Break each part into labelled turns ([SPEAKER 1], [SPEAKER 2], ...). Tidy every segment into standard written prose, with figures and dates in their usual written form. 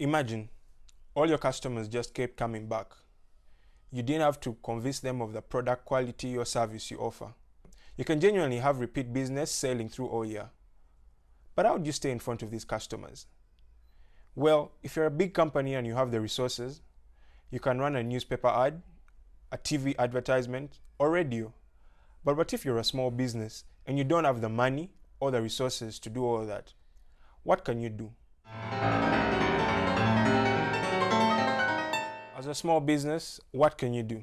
[SPEAKER 1] Imagine all your customers just kept coming back. You didn't have to convince them of the product quality or service you offer. You can genuinely have repeat business sailing through all year. But how do you stay in front of these customers? Well, if you're a big company and you have the resources, you can run a newspaper ad, a TV advertisement, or radio. But what if you're a small business and you don't have the money or the resources to do all that? What can you do? As a small business, what can you do?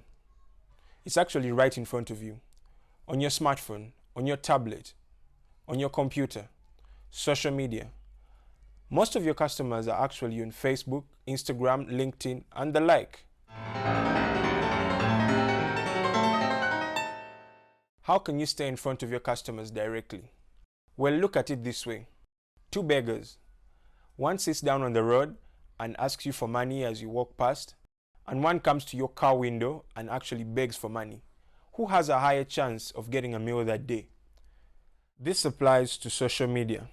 [SPEAKER 1] It's actually right in front of you, on your smartphone, on your tablet, on your computer, social media. Most of your customers are actually on Facebook, Instagram, LinkedIn, and the like. How can you stay in front of your customers directly? Well, look at it this way. Two beggars. One sits down on the road and asks you for money as you walk past, and one comes to your car window and actually begs for money. Who has a higher chance of getting a meal that day? This applies to social media.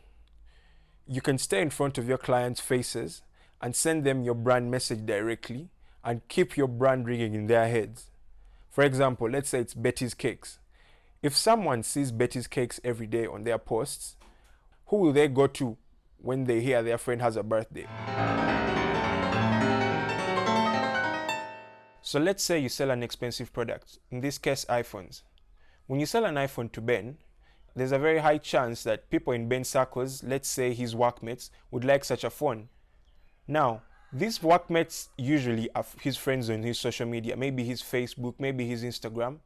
[SPEAKER 1] You can stay in front of your clients' faces and send them your brand message directly and keep your brand ringing in their heads. For example, let's say it's Betty's Cakes. If someone sees Betty's Cakes every day on their posts, who will they go to when they hear their friend has a birthday? So let's say you sell an expensive product, in this case iPhones. When you sell an iPhone to Ben, there's a very high chance that people in Ben's circles, let's say his workmates, would like such a phone. Now, these workmates usually are his friends on his social media, maybe his Facebook, maybe his Instagram.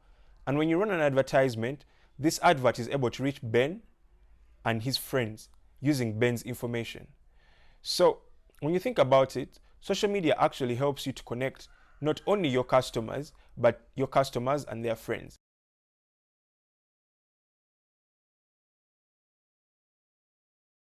[SPEAKER 1] And when you run an advertisement, this advert is able to reach Ben and his friends using Ben's information. So when you think about it, social media actually helps you to connect not only your customers, but your customers and their friends.